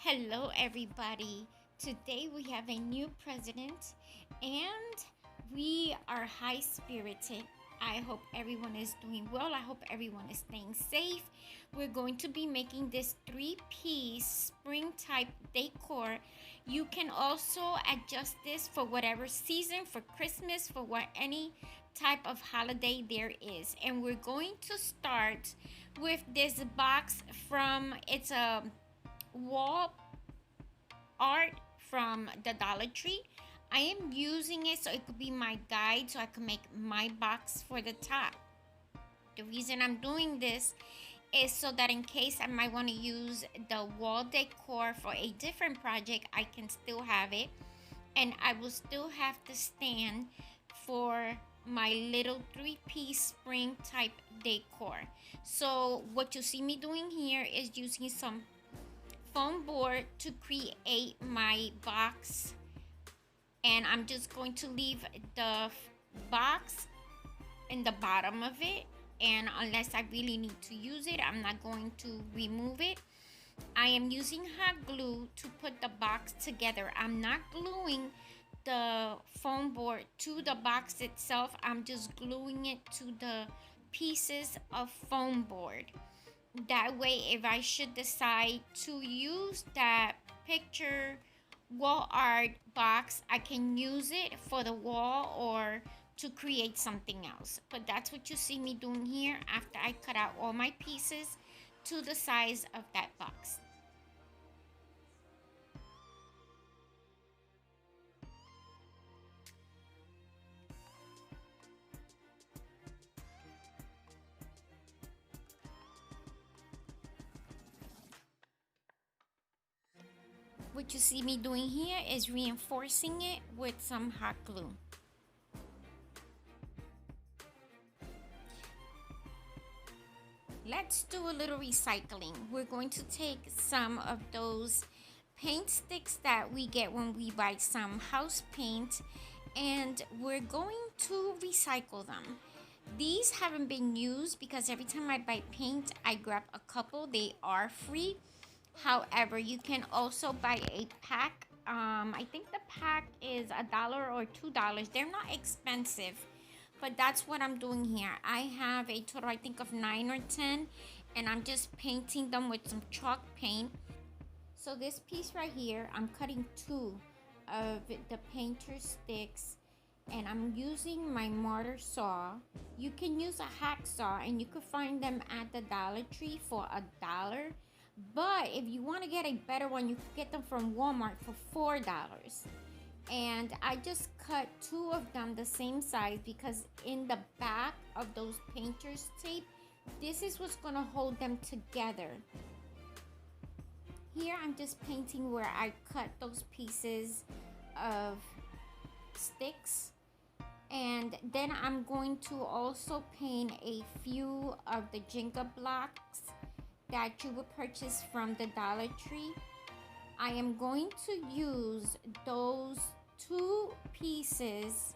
Hello, everybody. Today we have a new president and we are high spirited. I hope everyone is doing well. I hope everyone is staying safe. We're going to be making this three-piece spring type decor. You can also adjust this for whatever season, for Christmas, for what any type of holiday there is. And we're going to start with this box from it's a wall art from the Dollar Tree. I am using it so it could be my guide so I can make my box for the top. The reason I'm doing this is so that in case I might want to use the wall decor for a different project, I can still have it and I will still have the stand for my little three-piece spring type decor. So what you see me doing here is using some foam board to create my box, and I'm just going to leave the box in the bottom of it, and unless I really need to use it, I'm not going to remove it. I am using hot glue to put the box together. I'm not gluing the foam board to the box itself. I'm just gluing it to the pieces of foam board. That way, if I should decide to use that picture wall art box, I can use it for the wall or to create something else. But that's what you see me doing here after I cut out all my pieces to the size of that box. What you see me doing here is reinforcing it with some hot glue. Let's do a little recycling. We're going to take some of those paint sticks that we get when we buy some house paint and we're going to recycle them. These haven't been used because every time I buy paint, I grab a couple. They are free. However, you can also buy a pack. I think the pack is $1 or $2. They're not expensive, but that's what I'm doing here. I have a total, I think, of 9 or 10, and I'm just painting them with some chalk paint. So this piece right here, I'm cutting 2 of the painter sticks, and I'm using my mortar saw. You can use a hacksaw, and you could find them at the Dollar Tree for $1. But if you want to get a better one, you can get them from Walmart for $4. And I just cut 2 of them the same size because in the back of those painter's tape, this is what's going to hold them together. Here I'm just painting where I cut those pieces of sticks. And then I'm going to also paint a few of the Jenga blocks that you would purchase from the Dollar Tree. I am going to use those 2 pieces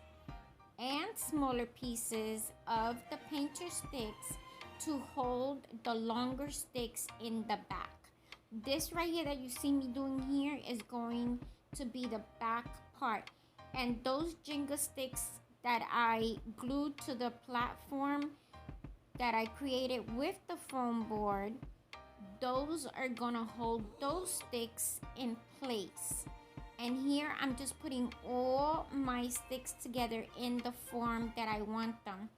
and smaller pieces of the painter sticks to hold the longer sticks in the back. This right here that you see me doing here is going to be the back part. And those Jenga sticks that I glued to the platform that I created with the foam board, those are gonna hold those sticks in place. And here I'm just putting all my sticks together in the form that I want them.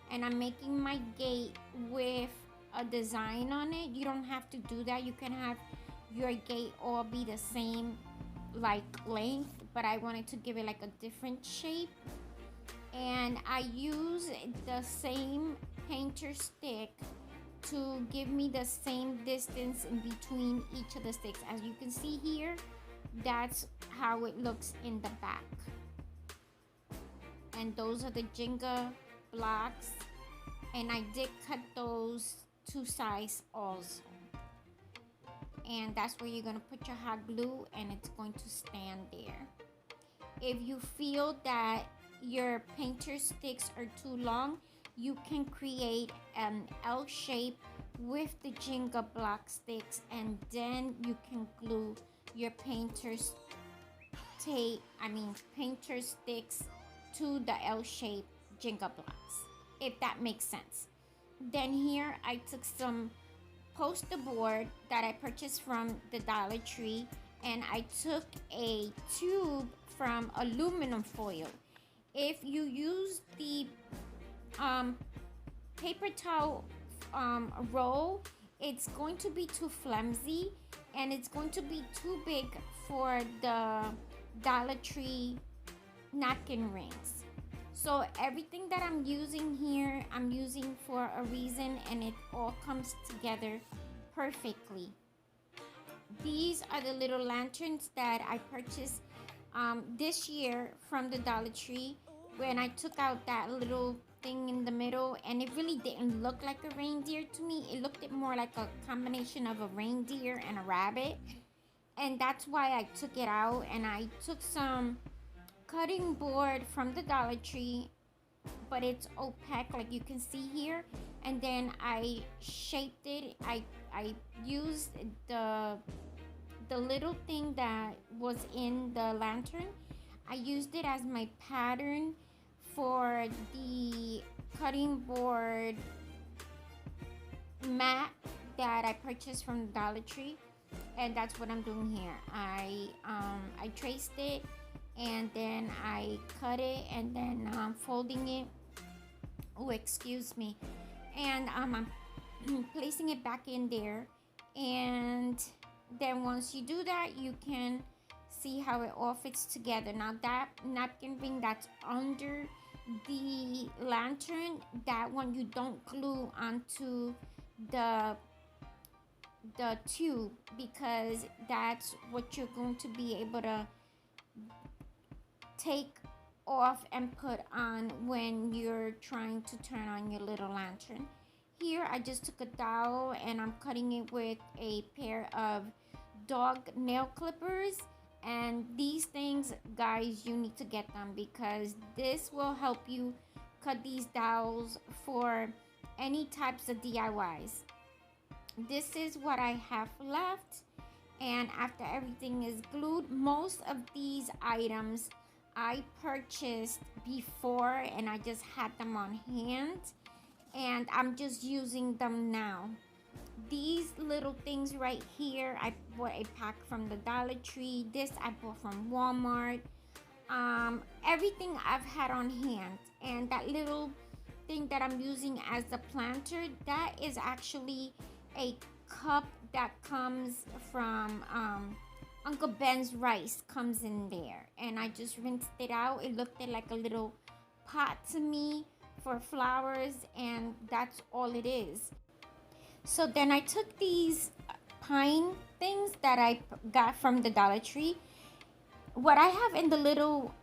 And I'm making my gate with a design on it. You don't have to do that. You can have your gate all be the same like length, but I wanted to give it like a different shape. And I use the same painter stick to give me the same distance in between each of the sticks. As you can see here, that's how it looks in the back. And those are the Jenga blocks, and I did cut those to size also. And that's where you're going to put your hot glue, and it's going to stand there. If you feel that your painter sticks are too long, you can create an L shape with the Jenga block sticks, and then you can glue your painter's tape, painter sticks to the L-shaped Jenga blocks, if that makes sense. Then here I took some poster board that I purchased from the Dollar Tree, and I took a tube from aluminum foil. If you use the um, paper towel roll, it's going to be too flimsy and it's going to be too big for the Dollar Tree napkin rings. So everything that I'm using here, I'm using for a reason, and it all comes together perfectly. These are the little lanterns that I purchased this year from the Dollar Tree, when I took out that little thing in the middle, and it really didn't look like a reindeer to me. It looked more like a combination of a reindeer and a rabbit, and that's why I took it out. And I took some cutting board from the Dollar Tree, but it's opaque like you can see here, and then I shaped it. I used the little thing that was in the lantern. I used it as my pattern for the cutting board mat that I purchased from the Dollar Tree, and that's what I'm doing here. I traced it, and then I cut it, and then folding it. Oh, excuse me. And I'm placing it back in there, and then once you do that, you can see how it all fits together. Now that napkin ring that's under the lantern, that one you don't glue onto the tube, because that's what you're going to be able to take off and put on when you're trying to turn on your little lantern. Here I just took a dowel and I'm cutting it with a pair of dog nail clippers, and these things, guys, you need to get them, because this will help you cut these dowels for any types of DIYs. This is what I have left, and after everything is glued, most of these items I purchased before and I just had them on hand, and I'm just using them now. These little things right here, I bought a pack from the Dollar Tree. This I bought from Walmart. Everything I've had on hand. And that little thing that I'm using as the planter, that is actually a cup that comes from Uncle Ben's rice, comes in there. And I just rinsed it out. It looked like a little pot to me for flowers, and that's all it is. So then I took these pine things that I got from the Dollar Tree. What I have in the little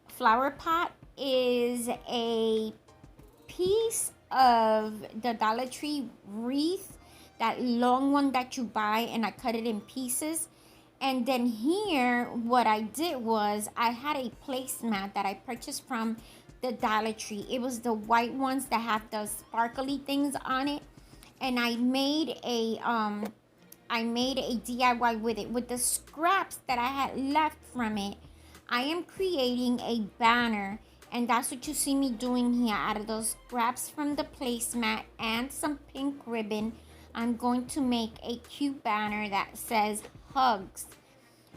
flower pot is a piece of the Dollar Tree wreath, that long one that you buy, and I cut it in pieces. And then here, what I did was I had a placemat that I purchased from the Dollar Tree. It was the white ones that have the sparkly things on it. And I made a DIY with it. With the scraps that I had left from it, I am creating a banner, and that's what you see me doing here. Out of those scraps from the placemat and some pink ribbon, I'm going to make a cute banner that says hugs.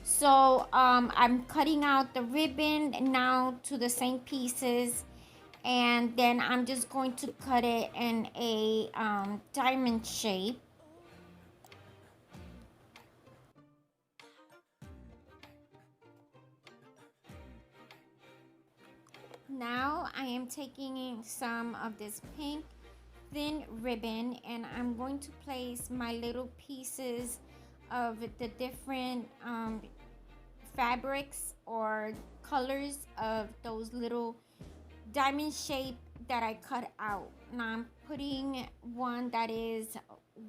So I'm cutting out the ribbon now to the same pieces, and then I'm just going to cut it in a diamond shape. Now I am taking some of this pink thin ribbon, and I'm going to place my little pieces of the different fabrics or colors of those little diamond shape that I cut out. Now I'm putting one that is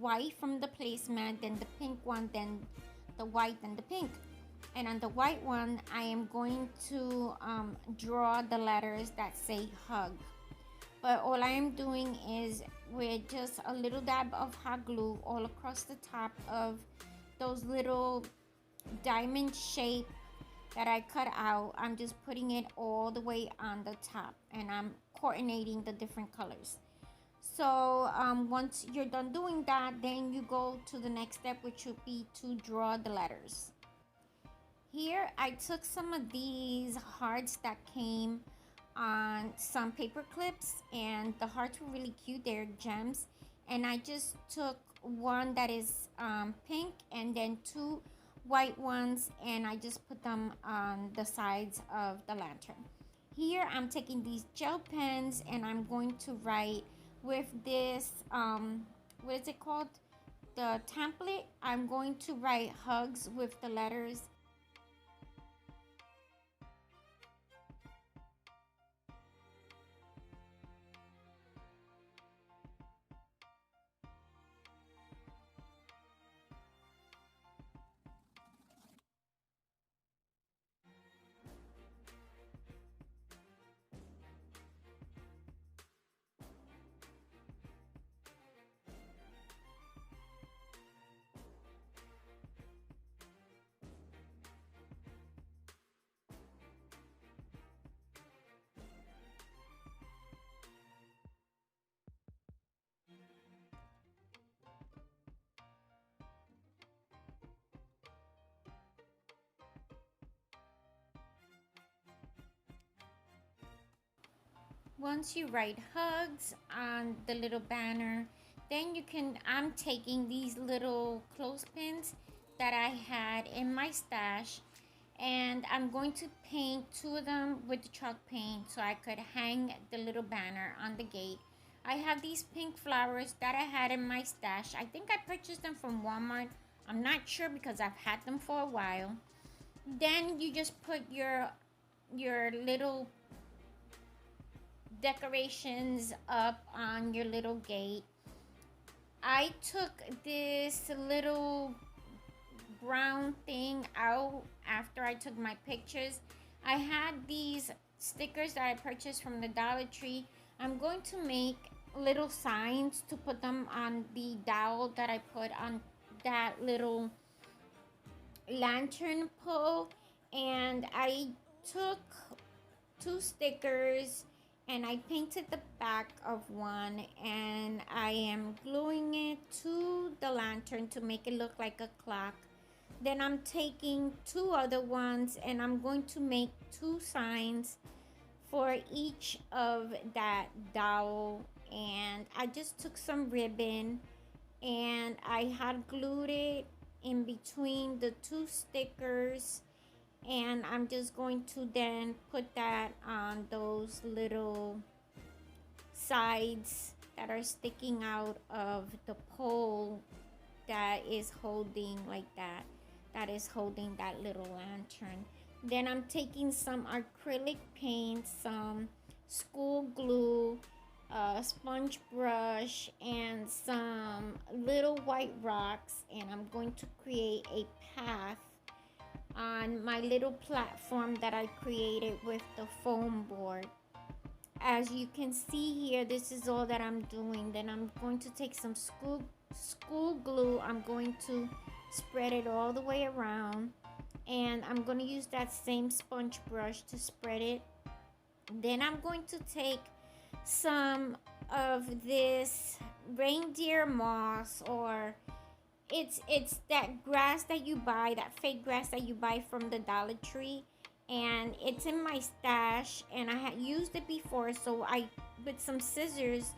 white from the placemat, then the pink one, then the white, and the pink. And on the white one, I am going to draw the letters that say hug. But all I am doing is with just a little dab of hot glue all across the top of those little diamond shape that I cut out, I'm just putting it all the way on the top, and I'm coordinating the different colors. So once you're done doing that, then you go to the next step, which would be to draw the letters. Here I took some of these hearts that came on some paper clips, and the hearts were really cute. They're gems, and I just took one that is pink and then two white ones, and I just put them on the sides of the lantern. Here I'm taking these gel pens, and I'm going to write with this what is it called, the template. I'm going to write hugs with the letters. Once you write hugs on the little banner, then you can, I'm taking these little clothespins that I had in my stash, and I'm going to paint two of them with the chalk paint so I could hang the little banner on the gate. I have these pink flowers that I had in my stash. I think I purchased them from Walmart. I'm not sure because I've had them for a while. Then you just put your little decorations up on your little gate. I took this little brown thing out after I took my pictures. I had these stickers that I purchased from the Dollar Tree. I'm going to make little signs to put them on the dowel that I put on that little lantern pole. And I took two stickers and I painted the back of one, and I am gluing it to the lantern to make it look like a clock. Then I'm taking two other ones and I'm going to make two signs for each of that dowel. And I just took some ribbon and I had glued it in between the two stickers, and I'm just going to then put that on those little sides that are sticking out of the pole that is holding like that is holding that little lantern. Then I'm taking some acrylic paint, some school glue, a sponge brush, and some little white rocks, and I'm going to create a path on my little platform that I created with the foam board. As you can see here, this is all that I'm doing. Then I'm going to take some school glue. I'm going to spread it all the way around, and I'm going to use that same sponge brush to spread it. Then I'm going to take some of this reindeer moss, or it's that grass that you buy, that fake grass that you buy from the Dollar Tree, and it's in my stash, and I had used it before, so I, with some scissors,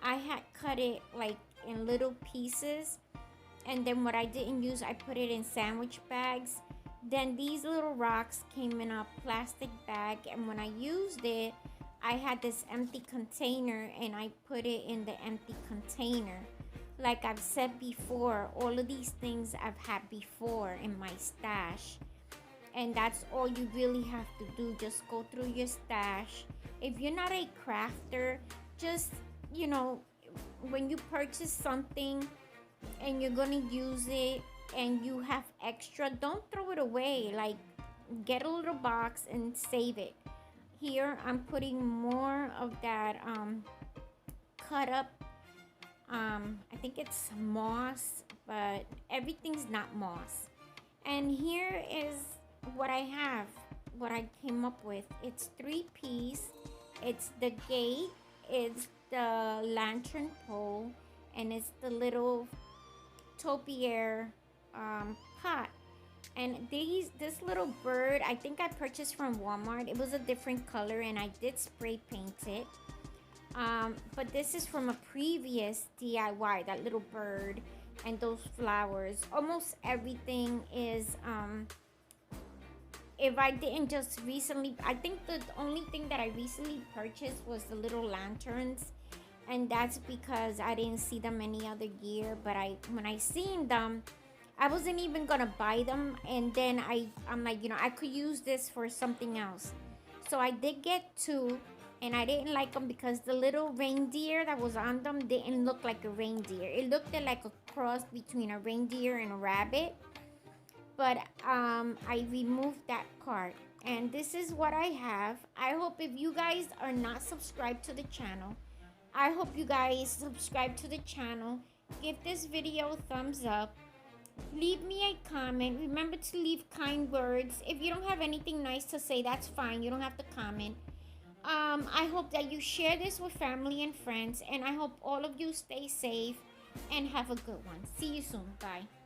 I had cut it like in little pieces, and then what I didn't use, I put it in sandwich bags. Then these little rocks came in a plastic bag, and when I used it, I had this empty container and I put it in the empty container. Like I've said before, all of these things I've had before in my stash. And that's all you really have to do. Just go through your stash. If you're not a crafter, just, when you purchase something and you're gonna use it and you have extra, don't throw it away. Like, get a little box and save it. Here I'm putting more of that cut up, I think it's moss, but everything's not moss. And here is what I have, what I came up with. It's 3 piece. It's the gate, it's the lantern pole, and it's the little topiary pot. And this little bird, I think I purchased from Walmart. It was a different color, and I did spray paint it. But this is from a previous DIY, that little bird and those flowers. Almost everything is, if I didn't just recently, I think the only thing that I recently purchased was the little lanterns. And that's because I didn't see them any other year. But when I seen them, I wasn't even gonna buy them. And then I'm like, I could use this for something else. So I did get 2. And I didn't like them because the little reindeer that was on them didn't look like a reindeer. It looked like a cross between a reindeer and a rabbit. But I removed that part. And this is what I have. I hope if you guys are not subscribed to the channel, I hope you guys subscribe to the channel. Give this video a thumbs up. Leave me a comment. Remember to leave kind words. If you don't have anything nice to say, that's fine. You don't have to comment. I hope that you share this with family and friends. And I hope all of you stay safe and have a good one. See you soon. Bye.